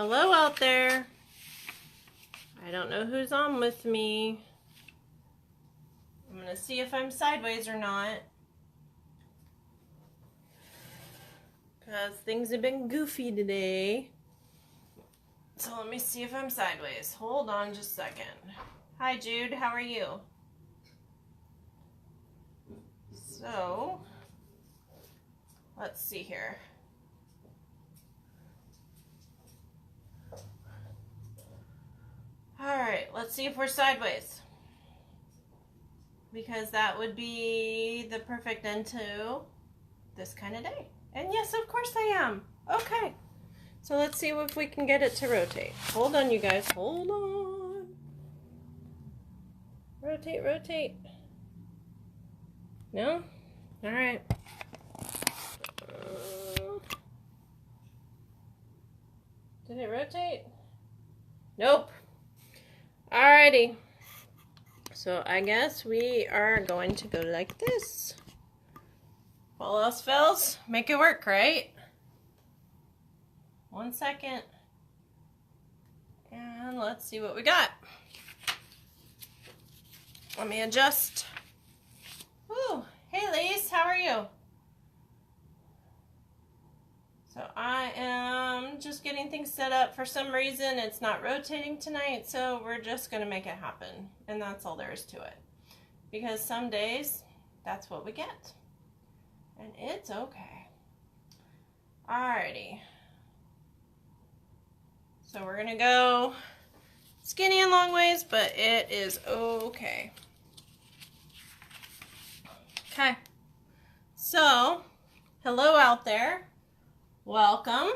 Hello out there. I don't know who's on with me. I'm going to see if I'm sideways or not. Because things have been goofy today. So let me see if I'm sideways. Hold on just a second. Hi Jude, how are you? So, let's see here. Alright, let's see if we're sideways. Because that would be the perfect end to this kind of day. And yes, of course I am. Okay. So let's see if we can get it to rotate. Hold on, you guys. Hold on. Rotate, rotate. No? Alright. Did it rotate? Nope. Alrighty. So I guess we are going to go like this. All else fails, make it work, right? 1 second. And let's see what we got. Let me adjust. Ooh, hey Lise, how are you? So I am just getting things set up. For some reason, it's not rotating tonight, so we're just going to make it happen. And that's all there is to it. Because some days, that's what we get. And it's okay. Alrighty. So we're going to go skinny and long ways, but it is okay. Okay. So, hello out there. Welcome.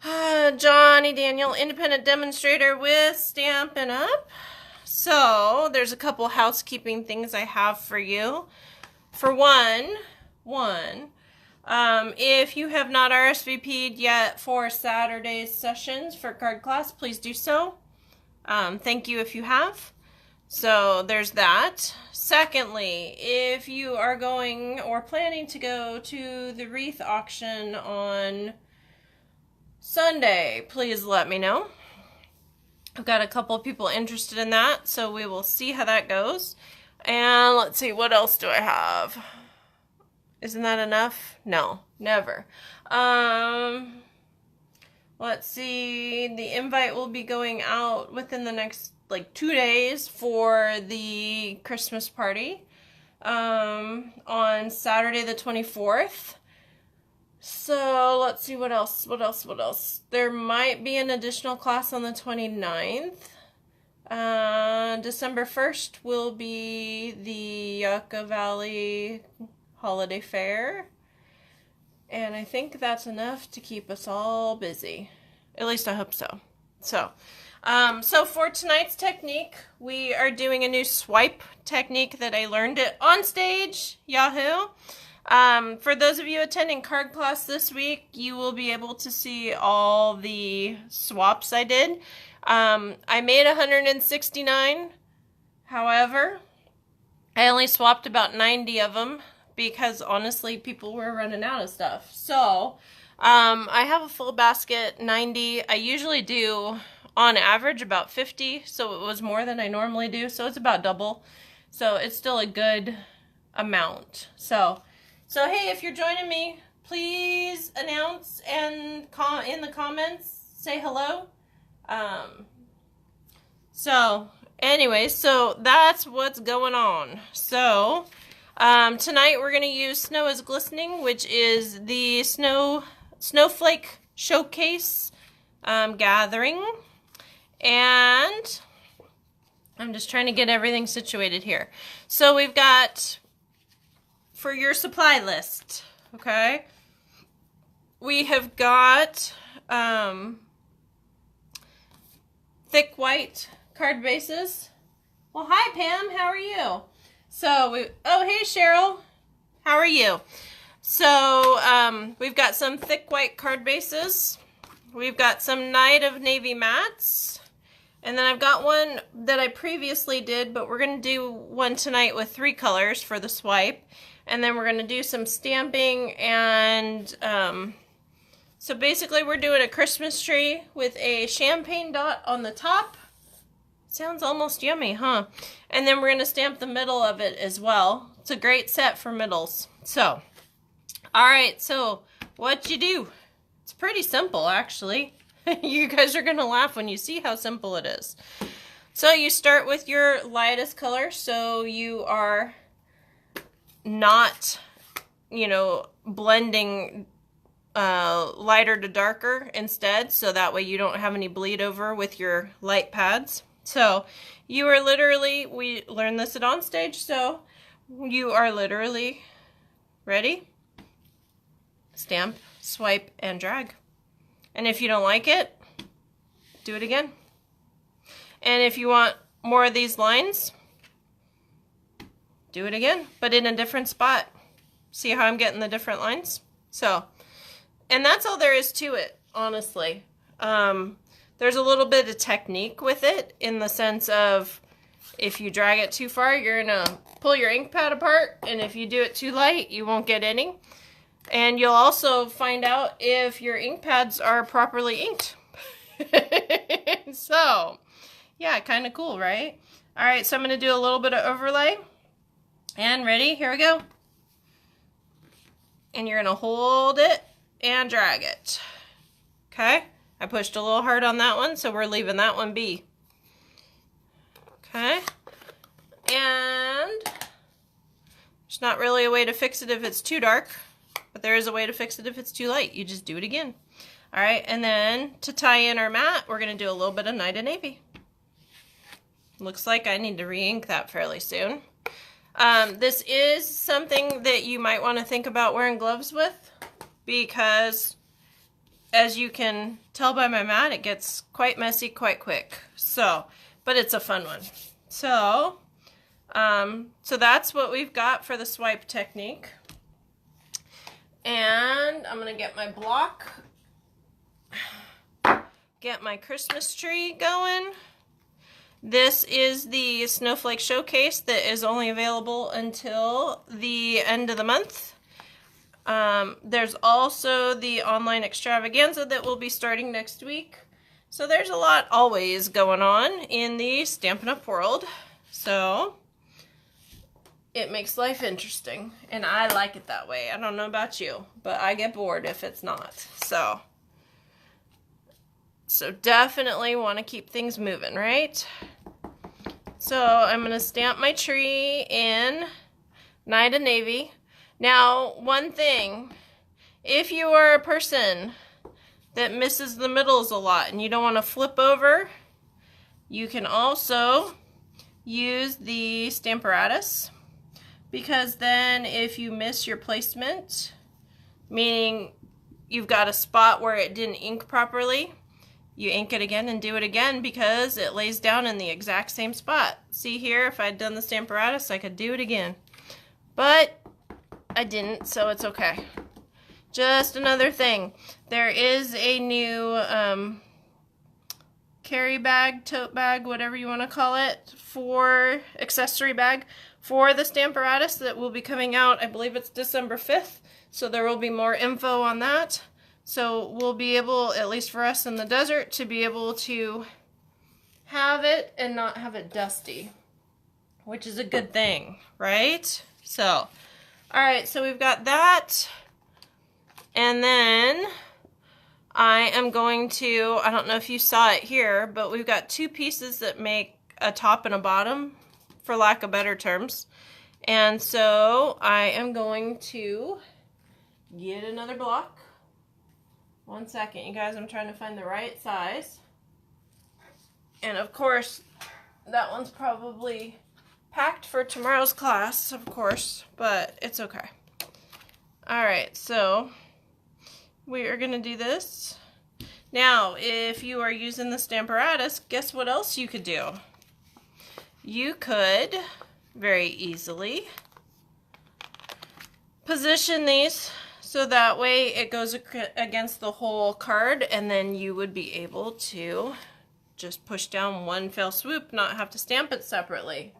Johnny Daniel, independent demonstrator with Stampin' Up. So, there's a couple housekeeping things I have for you. For one, if you have not RSVP'd yet for Saturday's sessions for card class, please do so. Thank you if you have. So there's that. Secondly, if you are going or planning to go to the wreath auction on Sunday, please let me know. I've got a couple of people interested in that, so we will see how that goes. And let's see, what else do I have? Isn't that enough? No, never. Let's see, the invite will be going out within the next 2 days for the Christmas party on Saturday the 24th. So let's see what else. There might be an additional class on the 29th. December 1st will be the Yucca Valley Holiday Fair. And I think that's enough to keep us all busy. At least I hope so. So for tonight's technique, we are doing a new swipe technique that I learned it on stage. Yahoo! For those of you attending card class this week, you will be able to see all the swaps I did. I made 169. However, I only swapped about 90 of them because honestly, people were running out of stuff. So, I have a full basket, 90. I usually do, on average, about 50. So it was more than I normally do. So it's about double. So it's still a good amount. So hey, if you're joining me, please announce and in the comments, say hello. Anyways, so that's what's going on. So, tonight we're going to use Snow is Glistening, which is the Snowflake Showcase gathering. And I'm just trying to get everything situated here. So we've got, for your supply list, okay, we have got thick white card bases. Well, hi Pam, how are you? So oh hey Cheryl, how are you? So we've got some thick white card bases. We've got some Night of Navy mats. And then I've got one that I previously did, but we're going to do one tonight with 3 colors for the swipe. And then we're going to do some stamping and So basically we're doing a Christmas tree with a champagne dot on the top. Sounds almost yummy, huh? And then we're going to stamp the middle of it as well. It's a great set for middles. So, alright, so what you do? It's pretty simple, actually. You guys are going to laugh when you see how simple it is. So you start with your lightest color, so you are not, you know, blending lighter to darker instead, so that way you don't have any bleed over with your light pads. So you are literally, we learned this at Onstage, so you are literally ready, stamp, swipe, and drag. And if you don't like it, do it again. And if you want more of these lines, do it again, but in a different spot. See how I'm getting the different lines? So, and that's all there is to it, honestly. There's a little bit of technique with it in the sense of if you drag it too far, you're gonna pull your ink pad apart, and if you do it too light, you won't get any. And you'll also find out if your ink pads are properly inked. So, yeah, kind of cool, right? All right, so I'm gonna do a little bit of overlay. And ready, here we go. And you're gonna hold it and drag it. Okay, I pushed a little hard on that one, so we're leaving that one be. Okay, and there's not really a way to fix it if it's too dark, but there is a way to fix it if it's too light. You just do it again. All right, and then to tie in our mat, we're gonna do a little bit of Night of Navy. Looks like I need to re-ink that fairly soon. This is something that you might want to think about wearing gloves with, because as you can tell by my mat, it gets quite messy quite quick. So, but it's a fun one. So, so that's what we've got for the swipe technique. And I'm going to get my block, get my Christmas tree going. This is the Snowflake Showcase that is only available until the end of the month. There's also the online extravaganza that will be starting next week. So there's a lot always going on in the Stampin' Up! World. So it makes life interesting, and I like it that way. I don't know about you, but I get bored if it's not. So definitely want to keep things moving, right? So I'm going to stamp my tree in Night of Navy. Now, one thing, if you are a person that misses the middles a lot and you don't want to flip over, you can also use the Stamparatus, because then if you miss your placement, meaning you've got a spot where it didn't ink properly, you ink it again and do it again, because it lays down in the exact same spot. See here, if I'd done the Stamparatus, I could do it again. But I didn't, so it's okay. Just another thing. There is a new carry bag, tote bag, whatever you want to call it, for accessory bag for the Stamparatus that will be coming out. I believe it's December 5th, so there will be more info on that. So we'll be able, at least for us in the desert, to be able to have it and not have it dusty, which is a good thing, right? So, all right, so we've got that. And then I am going to, I don't know if you saw it here, but we've got two pieces that make a top and a bottom, for lack of better terms. And so I am going to get another block. One second, you guys, I'm trying to find the right size. And of course, that one's probably packed for tomorrow's class, of course, but it's okay. Alright, so we are going to do this. Now, if you are using the Stamparatus, guess what else you could do? You could very easily position these so that way it goes against the whole card, and then you would be able to just push down one fell swoop, not have to stamp it separately,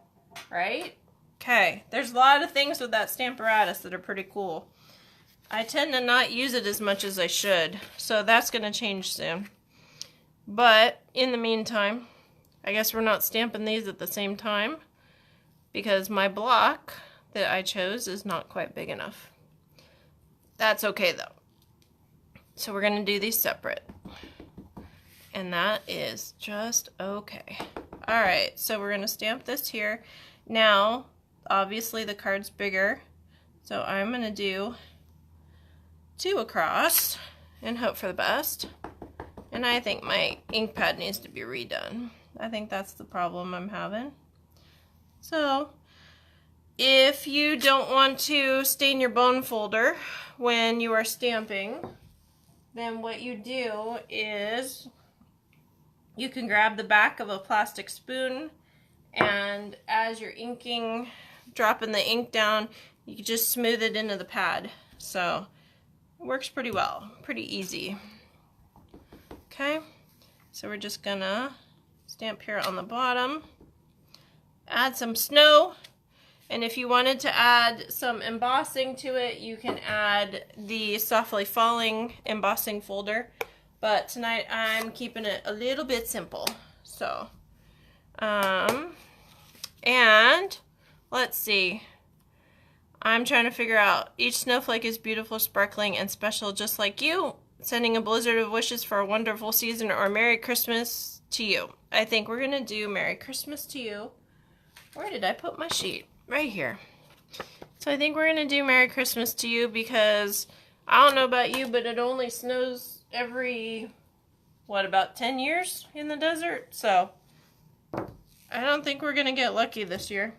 right? Okay, there's a lot of things with that Stamparatus that are pretty cool. I tend to not use it as much as I should, so that's going to change soon. But in the meantime, I guess we're not stamping these at the same time because my block that I chose is not quite big enough. That's okay though. So we're going to do these separate. And that is just okay. Alright, so we're going to stamp this here. Now, obviously the card's bigger, so I'm going to do 2 across and hope for the best. And I think my ink pad needs to be redone. I think that's the problem I'm having. So, if you don't want to stain your bone folder when you are stamping, then what you do is you can grab the back of a plastic spoon, and as you're inking, dropping the ink down, you can just smooth it into the pad. So it works pretty well, pretty easy. Okay, so we're just gonna stamp here on the bottom, add some snow, and if you wanted to add some embossing to it, you can add the Softly Falling embossing folder, but tonight I'm keeping it a little bit simple. So, and let's see. I'm trying to figure out, each snowflake is beautiful, sparkling, and special just like you. Sending a blizzard of wishes for a wonderful season or Merry Christmas to you. I think we're going to do Merry Christmas to you. Where did I put my sheet? Right here. So I think we're going to do Merry Christmas to you because I don't know about you, but it only snows every, what, about 10 years in the desert? So I don't think we're going to get lucky this year.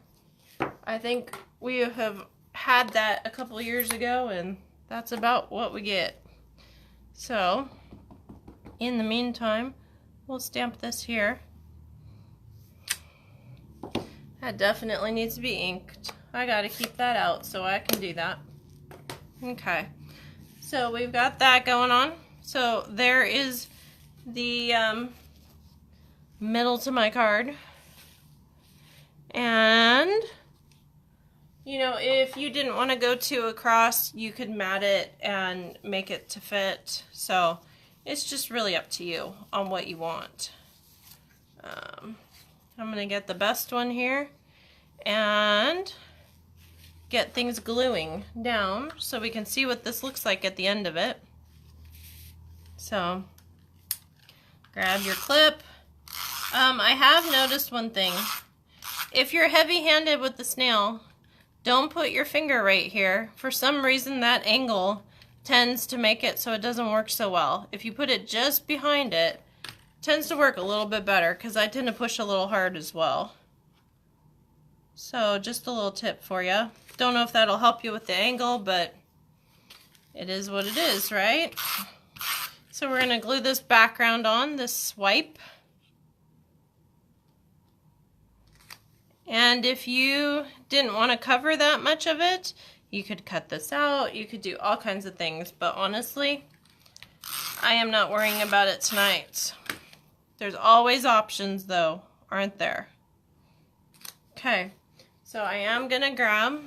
I think we have had that a couple years ago, and that's about what we get. So, in the meantime, we'll stamp this here. That definitely needs to be inked. I gotta keep that out so I can do that. Okay, so we've got that going on. So there is the middle to my card. And you know, if you didn't want to go 2 across, you could mat it and make it to fit. So it's just really up to you on what you want. I'm going to get the best one here and get things gluing down so we can see what this looks like at the end of it. So grab your clip. I have noticed one thing. If you're heavy-handed with the snail, don't put your finger right here. For some reason, that angle tends to make it so it doesn't work so well. If you put it just behind it, it tends to work a little bit better because I tend to push a little hard as well. So just a little tip for you. Don't know if that'll help you with the angle, but it is what it is, right? So we're going to glue this background on, this swipe. And if you didn't want to cover that much of it, you could cut this out, you could do all kinds of things, but honestly, I am not worrying about it tonight. There's always options though, aren't there? Okay, so I am gonna grab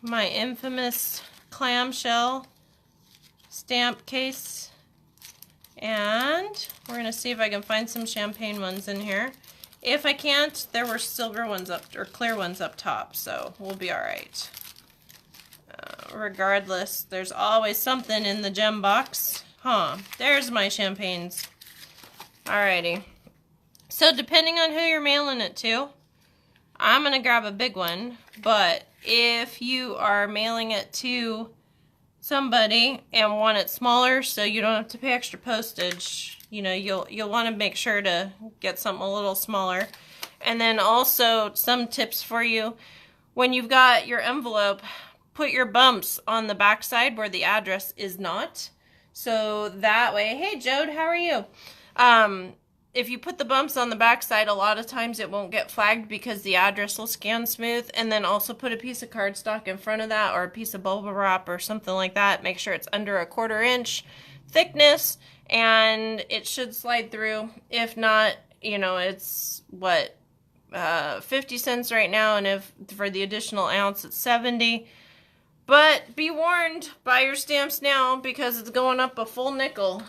my infamous clamshell stamp case, and we're gonna see if I can find some champagne ones in here. If I can't, there were silver ones up, or clear ones up top, so we'll be alright. Regardless, there's always something in the gem box. Huh, there's my champagnes. Alrighty. So depending on who you're mailing it to, I'm going to grab a big one, but if you are mailing it to somebody and want it smaller so you don't have to pay extra postage, you know, you'll want to make sure to get something a little smaller. And then also some tips for you. When you've got your envelope, put your bumps on the back side where the address is not. So that way, hey Jode, how are you? If you put the bumps on the back side, a lot of times it won't get flagged because the address will scan smooth. And then also put a piece of cardstock in front of that or a piece of bubble wrap or something like that. Make sure it's under a 1/4 inch thickness and it should slide through. If not, you know, it's what, 50 cents right now, and if for the additional ounce it's 70. But be warned, buy your stamps now because it's going up a full nickel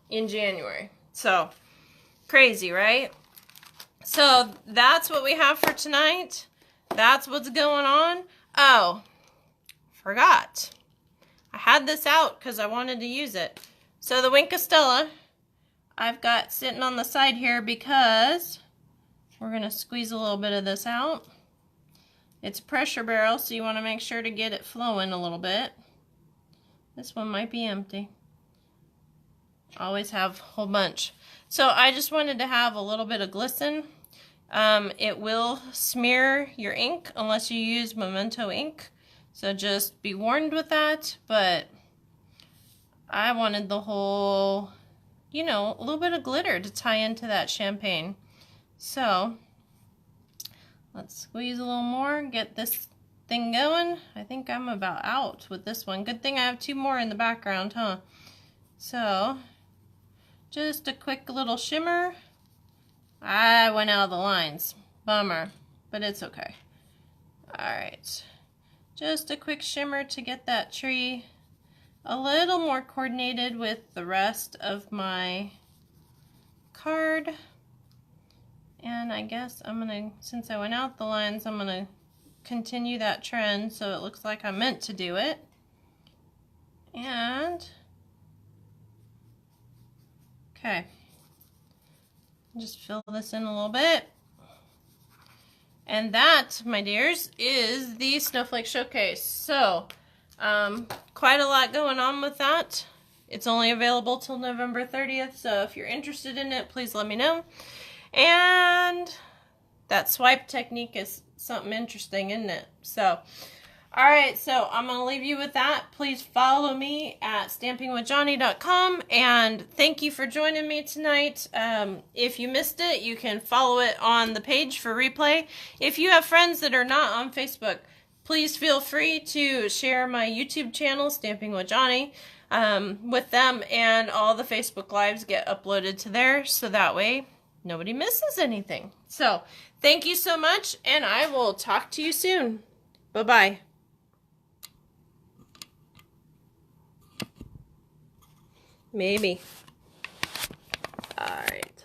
in January. So, crazy, right? So, that's what we have for tonight. That's what's going on. Oh, forgot. I had this out because I wanted to use it. So, the Wink Stella, I've got sitting on the side here because we're going to squeeze a little bit of this out. It's a pressure barrel, so you want to make sure to get it flowing a little bit. This one might be empty. Always have a whole bunch. So I just wanted to have a little bit of glisten. It will smear your ink unless you use Memento ink. So just be warned with that. But I wanted the whole, you know, a little bit of glitter to tie into that champagne. So let's squeeze a little more, get this thing going. I think I'm about out with this one. Good thing I have two more in the background, huh? So, just a quick little shimmer. I went out of the lines. Bummer, but it's okay. Alright, just a quick shimmer to get that tree a little more coordinated with the rest of my card. And I guess I'm going to, since I went out the lines, I'm going to continue that trend so it looks like I meant to do it. And, okay, just fill this in a little bit. And that, my dears, is the Snowflake Showcase. So, quite a lot going on with that. It's only available till November 30th, so if you're interested in it, please let me know. And that swipe technique is something interesting, isn't it? So, alright, so I'm going to leave you with that. Please follow me at stampingwithjohnny.com, and thank you for joining me tonight. If you missed it, you can follow it on the page for replay. If you have friends that are not on Facebook, please feel free to share my YouTube channel, Stamping with Johnny, with them, and all the Facebook Lives get uploaded to there, so that way nobody misses anything. So, thank you so much, and I will talk to you soon. Bye-bye. Maybe. All right.